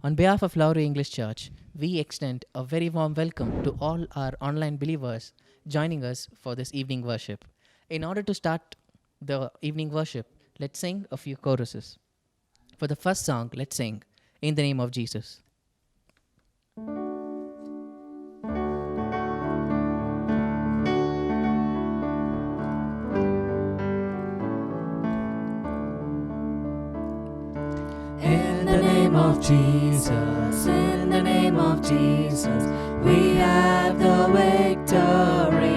On behalf of Lowry English Church, we extend a very warm welcome to all our online believers joining us for this evening worship. In order to start the evening worship, let's sing a few choruses. For the first song, let's sing In the Name of Jesus. In the name of Jesus, in the name of Jesus, we have the victory.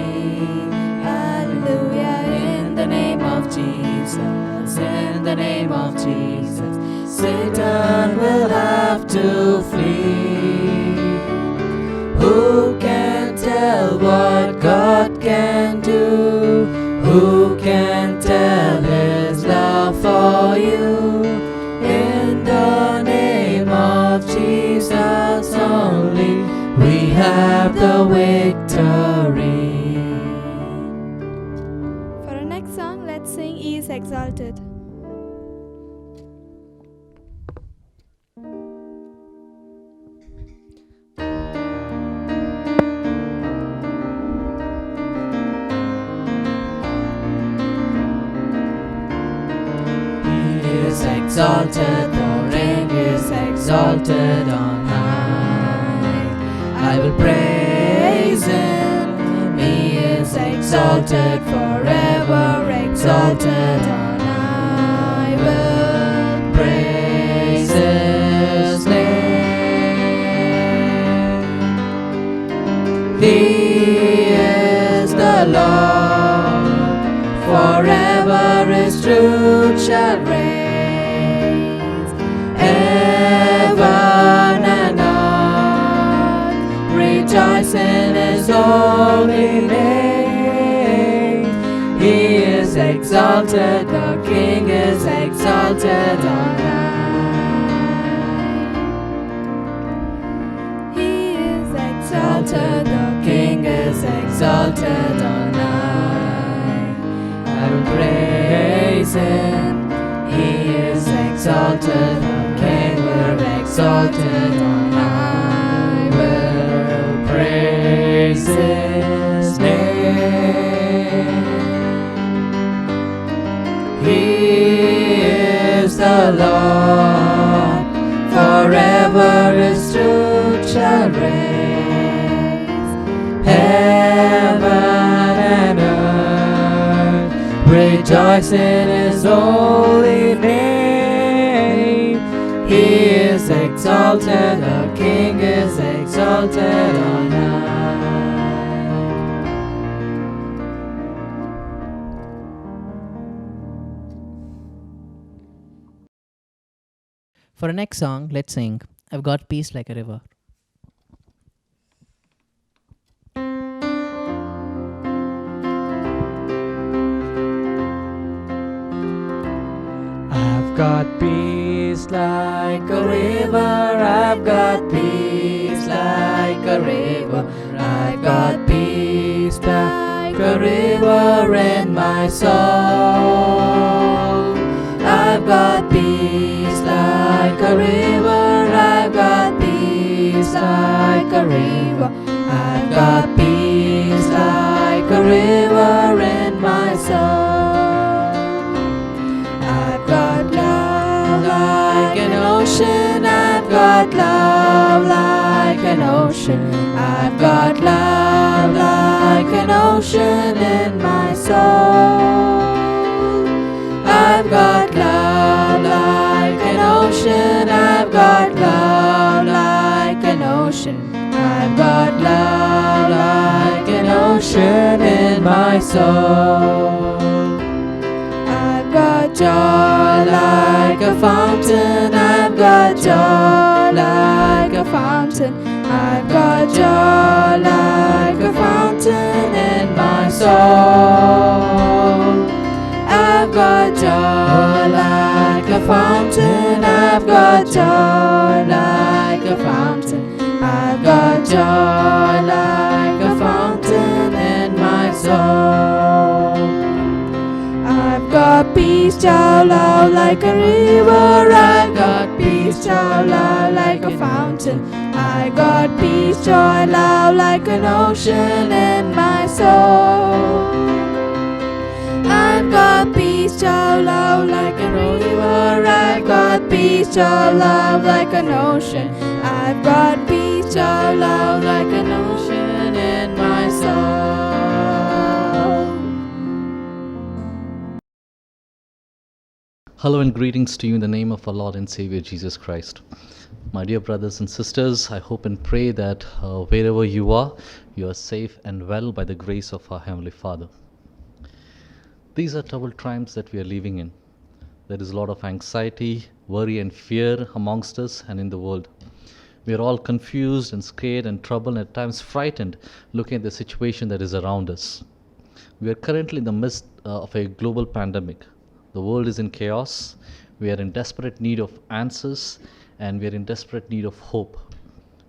Hallelujah. In the name of Jesus, in the name of Jesus, Satan will have to flee. Who can tell what God can do? Who can tell His love for you? In the name of Jesus only, we have the victory. For our next song, let's sing He is Exalted. He is exalted, for He is exalted on high. I will praise Him. He is exalted, forever exalted on high. I will praise His name. He is the Lord, forever His truth shall reign. Heaven and earth rejoice in His holy name. He is exalted, the King is exalted on high. He is exalted, the King is exalted on high. I will praise Him. He is exalted, the King will exalted on high. I will praise His name. He is the Lord, forever His truth shall reign. Heaven and earth rejoice in His holy name. He is exalted, the King is exalted on high. For our next song, let's sing I've Got Peace Like a River. I've got peace like a river. I've got peace like a river. I've got peace like a river in my soul. I've got peace like a river. I've got peace like a river. I've got peace like a river in my soul. I've got love like an ocean. I've got love like an ocean. I've got love like an ocean in my soul. I've got love like an ocean. I've got love like an ocean. I've got love like an ocean in my soul. I've got joy like a fountain. I've got joy like a fountain. I've got joy like a fountain in my soul. I've got joy like a fountain. I've got joy like a fountain. I've got joy like a fountain in my soul. I've got peace, child, love like a river. I've got peace peace, joy, love like a fountain. I got peace, joy, love like an ocean in my soul. I've got peace, joy, love like a river. I've got peace, joy, love like an ocean. I've got peace, joy, love like an ocean in my soul. Hello and greetings to you in the name of our Lord and Savior Jesus Christ. My dear brothers and sisters, I hope and pray that wherever you are safe and well by the grace of our Heavenly Father. These are troubled times that we are living in. There is a lot of anxiety, worry and fear amongst us and in the world. We are all confused and scared and troubled and at times frightened looking at the situation that is around us. We are currently in the midst of a global pandemic. The world is in chaos. We are in desperate need of answers and we are in desperate need of hope.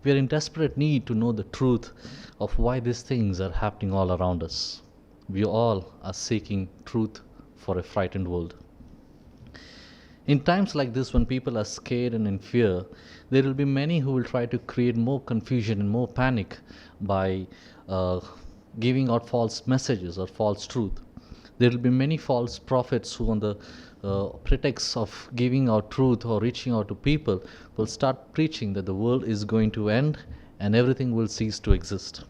We are in desperate need to know the truth of why these things are happening all around us. We all are seeking truth for a frightened world. In times like this, when people are scared and in fear, there will be many who will try to create more confusion and more panic by giving out false messages or false truth. There will be many false prophets who, on the pretext of giving out truth or reaching out to people, will start preaching that the world is going to end and everything will cease to exist.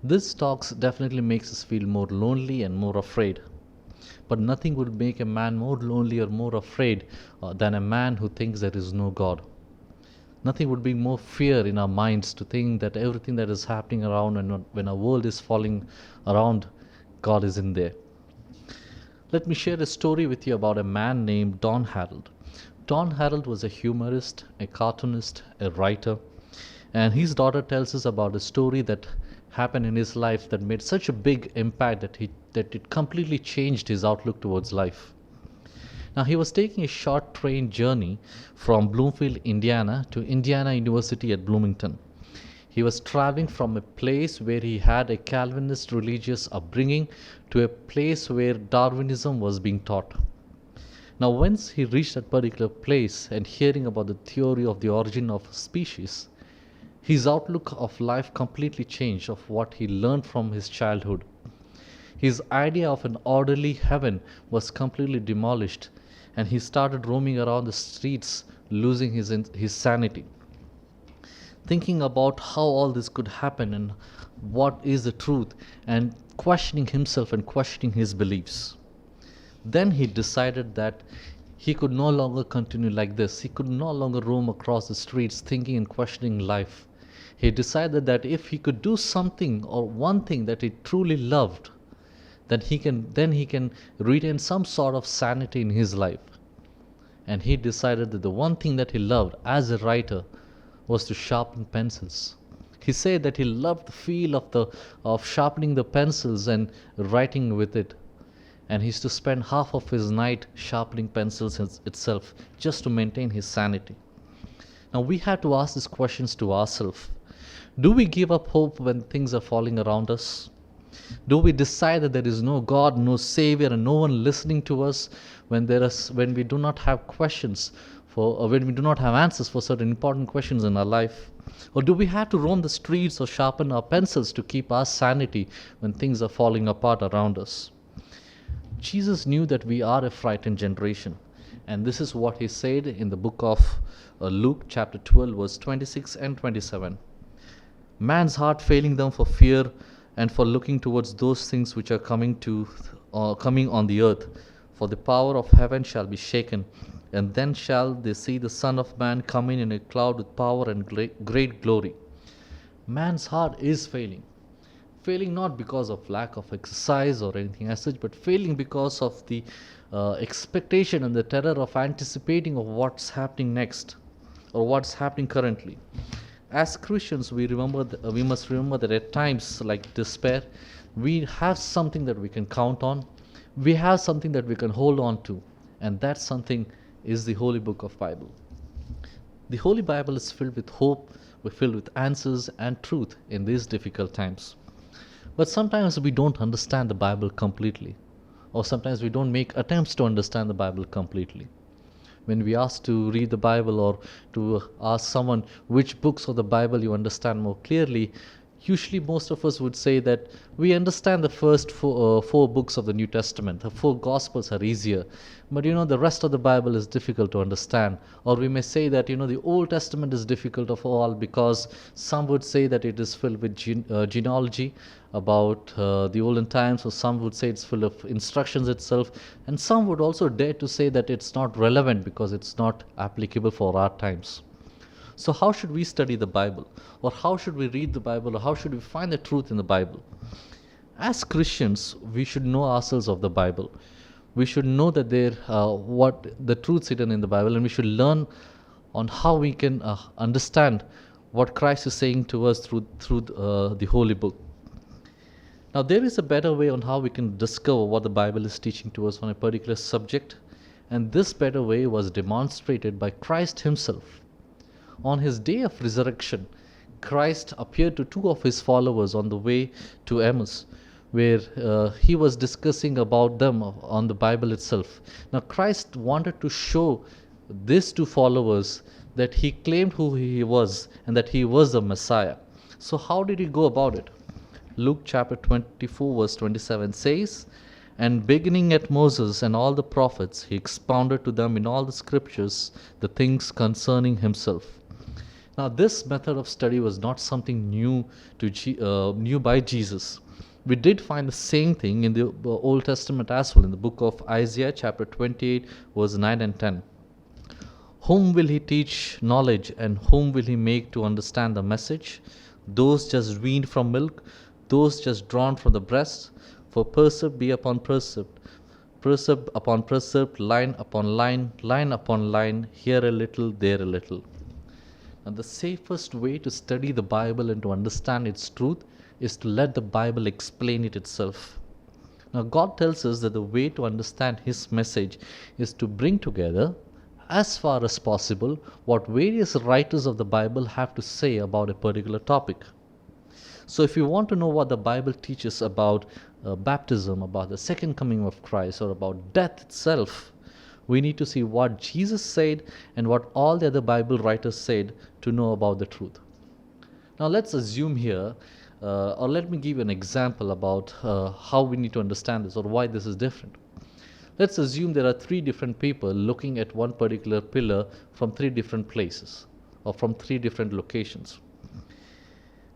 This talks definitely makes us feel more lonely and more afraid. But nothing would make a man more lonely or more afraid than a man who thinks there is no God. Nothing would be more fear in our minds to think that everything that is happening around and when our world is falling around, God is in there. Let me share a story with you about a man named Don Harold. Don Harold was a humorist, a cartoonist, a writer, and his daughter tells us about a story that happened in his life that made such a big impact that it completely changed his outlook towards life. Now, he was taking a short train journey from Bloomfield, Indiana to Indiana University at Bloomington. He was traveling from a place where he had a Calvinist religious upbringing to a place where Darwinism was being taught. Now, once he reached that particular place and hearing about the theory of the origin of species, his outlook of life completely changed of what he learned from his childhood. His idea of an orderly heaven was completely demolished and he started roaming around the streets, losing his sanity, thinking about how all this could happen and what is the truth, and questioning himself and questioning his beliefs. Then he decided that he could no longer continue like this. He could no longer roam across the streets thinking and questioning life. He decided that if he could do something or one thing that he truly loved, then he can retain some sort of sanity in his life. And he decided that the one thing that he loved as a writer was to sharpen pencils. He said that he loved the feel of sharpening the pencils and writing with it. And he used to spend half of his night sharpening pencils itself just to maintain his sanity. Now we have to ask these questions to ourselves. Do we give up hope when things are falling around us? Do we decide that there is no God, no Savior, and no one listening to us when we do not have questions when we do not have answers for certain important questions in our life? Or do we have to roam the streets or sharpen our pencils to keep our sanity when things are falling apart around us? Jesus knew that we are a frightened generation. And this is what he said in the book of Luke chapter 12 verse 26 and 27. Man's heart failing them for fear and for looking towards those things which are coming on the earth. For the power of heaven shall be shaken, and then shall they see the Son of Man coming in a cloud with power and great glory. Man's heart is failing not because of lack of exercise or anything as such, but failing because of the expectation and the terror of anticipating of what's happening next or what's happening currently. As Christians, we must remember that at times like despair, we have something that we can count on. We have something that we can hold on to, and that something is the Holy Book of Bible. The Holy Bible is filled with hope, filled with answers and truth in these difficult times. But sometimes we don't understand the Bible completely, or sometimes we don't make attempts to understand the Bible completely. When we ask to read the Bible or to ask someone which books of the Bible you understand more clearly, usually most of us would say that we understand the first four books of the New Testament. The four Gospels are easier. But the rest of the Bible is difficult to understand. Or we may say that, the Old Testament is difficult of all because some would say that it is filled with genealogy about the olden times, or some would say it's full of instructions itself. And some would also dare to say that it's not relevant because it's not applicable for our times. So how should we study the Bible? Or how should we read the Bible? Or how should we find the truth in the Bible? As Christians, we should know ourselves of the Bible. We should know that what the truths hidden in the Bible, and we should learn on how we can understand what Christ is saying to us through the Holy Book. Now, there is a better way on how we can discover what the Bible is teaching to us on a particular subject, and this better way was demonstrated by Christ himself. On his day of resurrection, Christ appeared to two of his followers on the way to Emmaus, where he was discussing about them on the Bible itself. Now, Christ wanted to show these two followers that he claimed who he was and that he was the Messiah. So how did he go about it? Luke chapter 24 verse 27 says, "And beginning at Moses and all the prophets, he expounded to them in all the scriptures the things concerning himself." Now, this method of study was not something new by Jesus. We did find the same thing in the Old Testament as well, in the book of Isaiah chapter 28 verse 9 and 10. "Whom will he teach knowledge, and whom will he make to understand the message? Those just weaned from milk, those just drawn from the breast. For precept be upon precept, precept upon precept, line upon line, line upon line, here a little, there a little." And the safest way to study the Bible and to understand its truth is to let the Bible explain it itself. Now, God tells us that the way to understand his message is to bring together, as far as possible, what various writers of the Bible have to say about a particular topic. So if you want to know what the Bible teaches about baptism, about the second coming of Christ, or about death itself, we need to see what Jesus said and what all the other Bible writers said to know about the truth. Now let's assume here, or let me give you an example about how we need to understand this, or why this is different. Let's assume there are three different people looking at one particular pillar from three different places, or from three different locations.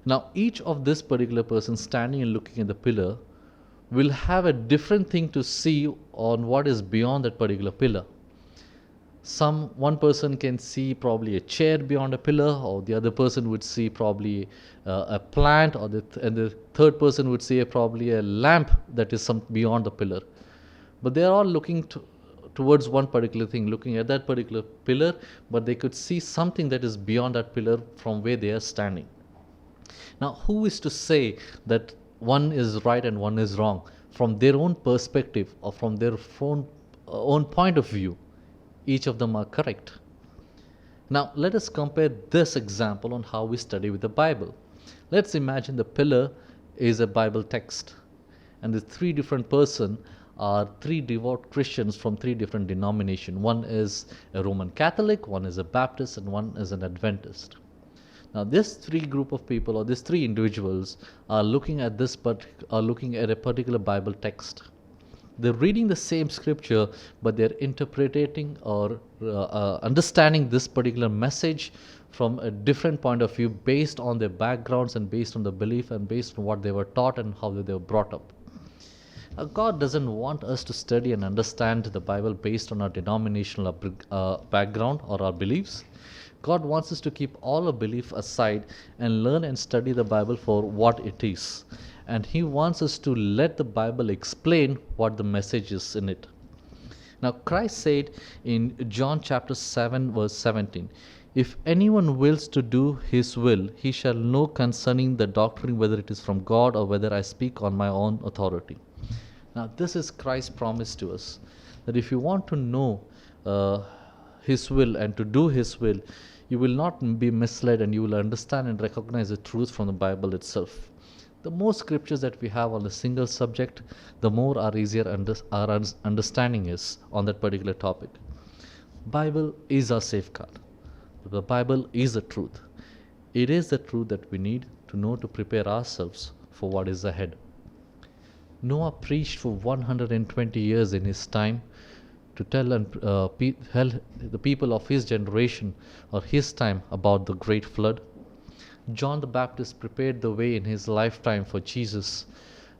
Now, each of this particular person standing and looking at the pillar will have a different thing to see on what is beyond that particular pillar. One person can see probably a chair beyond a pillar, or the other person would see probably a plant, and the third person would see probably a lamp that is beyond the pillar. But they are all looking towards one particular thing, looking at that particular pillar, but they could see something that is beyond that pillar from where they are standing. Now, who is to say that one is right and one is wrong? From their own perspective, or from their own point of view, each of them are correct. Now, let us compare this example on how we study with the Bible. Let's imagine the pillar is a Bible text, and the three different persons are three devout Christians from three different denominations. One is a Roman Catholic, one is a Baptist, and one is an Adventist. Now, this three group of people, or these three individuals, are looking at a particular Bible text. They're reading the same scripture, but they're interpreting or understanding this particular message from a different point of view, based on their backgrounds and based on the belief and based on what they were taught and how they were brought up. Now, God doesn't want us to study and understand the Bible based on our denominational background or our beliefs. God wants us to keep all our belief aside and learn and study the Bible for what it is. And he wants us to let the Bible explain what the message is in it. Now, Christ said in John chapter 7 verse 17, "If anyone wills to do his will, he shall know concerning the doctrine whether it is from God or whether I speak on my own authority." Now, this is Christ's promise to us, that if you want to know his will and to do his will, you will not be misled, and you will understand and recognize the truth from the Bible itself. The more scriptures that we have on a single subject, the more our easier our understanding is on that particular topic. Bible is our safeguard. The Bible is the truth. It is the truth that we need to know to prepare ourselves for what is ahead. Noah preached for 120 years in his time to tell the people of his generation or his time about the great flood. John the Baptist prepared the way in his lifetime for Jesus,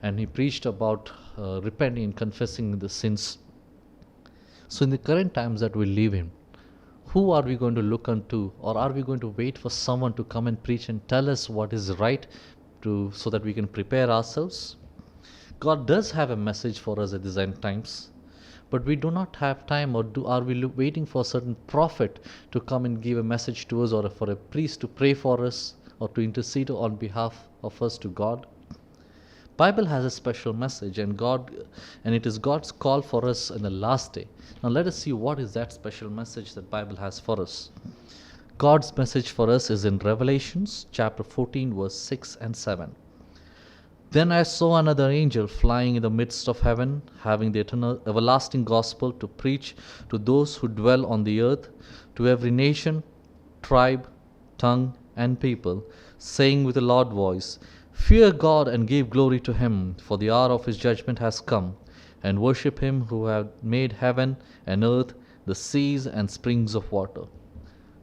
and he preached about repenting and confessing the sins. So in the current times that we live in, who are we going to look unto, or are we going to wait for someone to come and preach and tell us what is right so that we can prepare ourselves? God does have a message for us at these end times, but we do not have time, or are we waiting for a certain prophet to come and give a message to us, or for a priest to pray for us, or to intercede on behalf of us to God? Bible has a special message, and it is God's call for us in the last day. Now let us see what is that special message that Bible has for us. God's message for us is in Revelations chapter 14 verse 6 and 7. Then I saw another angel flying in the midst of heaven, having the everlasting gospel to preach to those who dwell on the earth, to every nation, tribe, tongue, and people, saying with a loud voice, Fear God and give glory to him, for the hour of his judgment has come, and worship him who hath made heaven and earth, the seas and springs of water.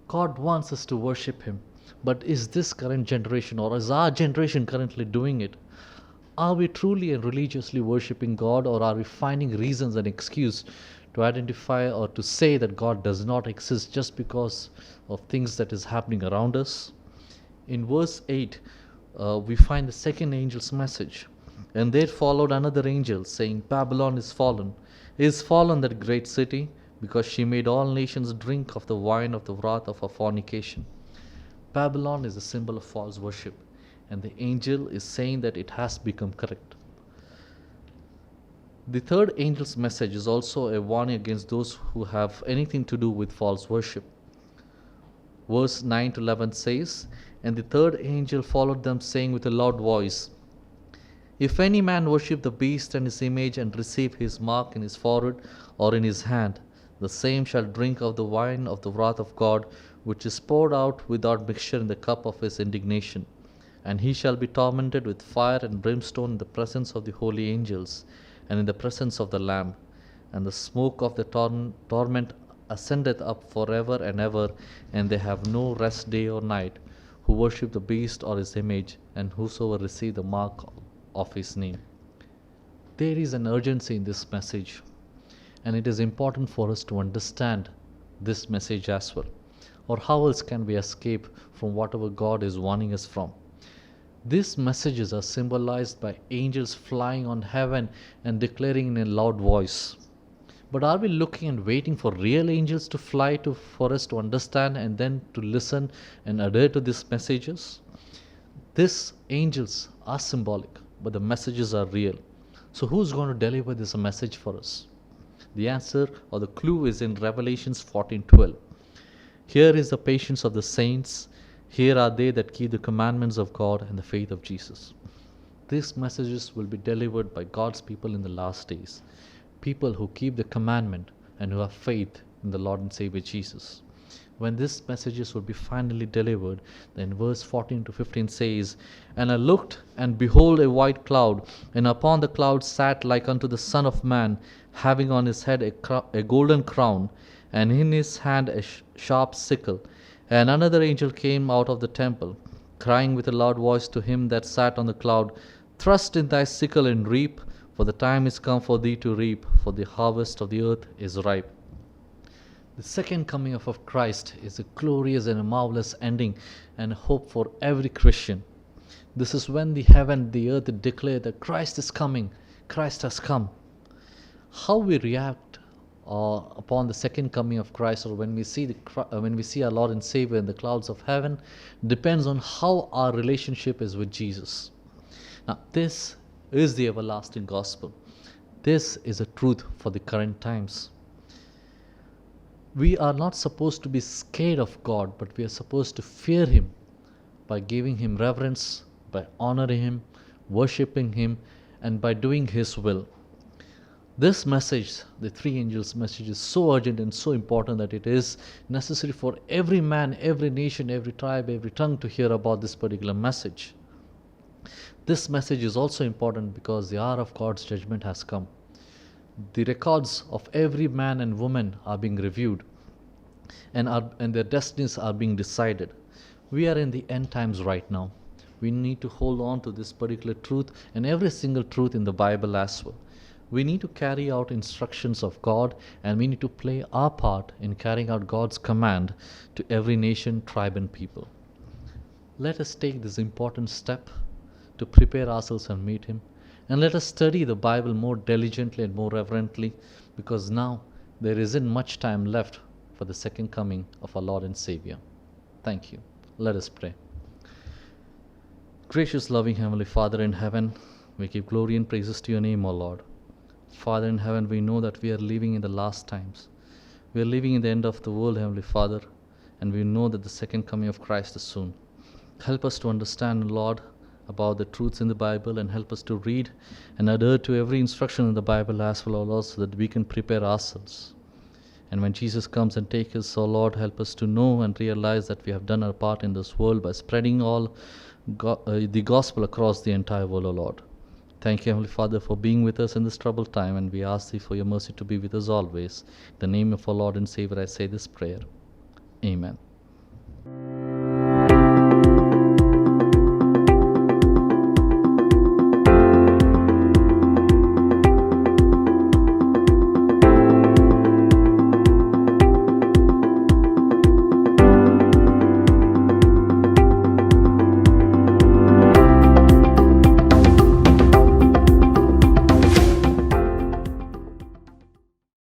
God wants us to worship him, but is this current generation, or is our generation currently doing it? Are we truly and religiously worshipping God, or are we finding reasons and excuse to identify or to say that God does not exist just because of things that is happening around us? In verse 8, we find the second angel's message. And there followed another angel, saying, Babylon is fallen that great city, because she made all nations drink of the wine of the wrath of her fornication. Babylon is a symbol of false worship, and the angel is saying that it has become correct. The third angel's message is also a warning against those who have anything to do with false worship. Verse 9 to 11 says, And the third angel followed them, saying with a loud voice, If any man worship the beast and his image, and receive his mark in his forehead or in his hand, the same shall drink of the wine of the wrath of God, which is poured out without mixture in the cup of his indignation. And he shall be tormented with fire and brimstone in the presence of the holy angels, and in the presence of the Lamb. And the smoke of the torment ascendeth up forever and ever, and they have no rest day or night, who worship the beast or his image, and whosoever receive the mark of his name. There is an urgency in this message, and it is important for us to understand this message as well. Or how else can we escape from whatever God is warning us from? These messages are symbolized by angels flying on heaven and declaring in a loud voice. But are we looking and waiting for real angels to fly for us to understand and then to listen and adhere to these messages? These angels are symbolic, but the messages are real. So who's going to deliver this message for us? The answer or the clue is in Revelations 14:12. Here is the patience of the saints. Here are they that keep the commandments of God and the faith of Jesus. These messages will be delivered by God's people in the last days. People who keep the commandment and who have faith in the Lord and Savior Jesus. When these messages will be finally delivered, then verse 14 to 15 says, And I looked, and behold a white cloud, and upon the cloud sat like unto the Son of Man, having on his head a golden crown, and in his hand a sharp sickle. And another angel came out of the temple, crying with a loud voice to him that sat on the cloud, Thrust in thy sickle and reap, for the time is come for thee to reap, for the harvest of the earth is ripe. The second coming of Christ is a glorious and a marvelous ending and a hope for every Christian. This is when the heaven and the earth declare that Christ is coming, Christ has come. How we react upon the second coming of Christ, or when we see our Lord and Savior in the clouds of heaven, depends on how our relationship is with Jesus. Now, this is the everlasting gospel. This is a truth for the current times. We are not supposed to be scared of God, but we are supposed to fear Him by giving Him reverence, by honoring Him, worshipping Him, and by doing His will. This message, the three angels' message, is so urgent and so important that it is necessary for every man, every nation, every tribe, every tongue to hear about this particular message. This message is also important because the hour of God's judgment has come. The records of every man and woman are being reviewed, and their destinies are being decided. We are in the end times right now. We need to hold on to this particular truth and every single truth in the Bible as well. We need to carry out instructions of God, and we need to play our part in carrying out God's command to every nation, tribe, and people. Let us take this important step to prepare ourselves and meet Him. And let us study the Bible more diligently and more reverently, because now there isn't much time left for the second coming of our Lord and Savior. Thank you. Let us pray. Gracious, loving Heavenly Father in heaven, we give glory and praises to your name, O Lord. Father in heaven, we know that we are living in the last times. We are living in the end of the world, Heavenly Father, and we know that the second coming of Christ is soon. Help us to understand, Lord, about the truths in the Bible, and help us to read and adhere to every instruction in the Bible as well, O Lord, so that we can prepare ourselves. And when Jesus comes and takes us, O Lord, help us to know and realize that we have done our part in this world by spreading all the gospel across the entire world, O Lord. Thank you, Heavenly Father, for being with us in this troubled time, and we ask Thee for your mercy to be with us always. In the name of our Lord and Savior, I say this prayer. Amen.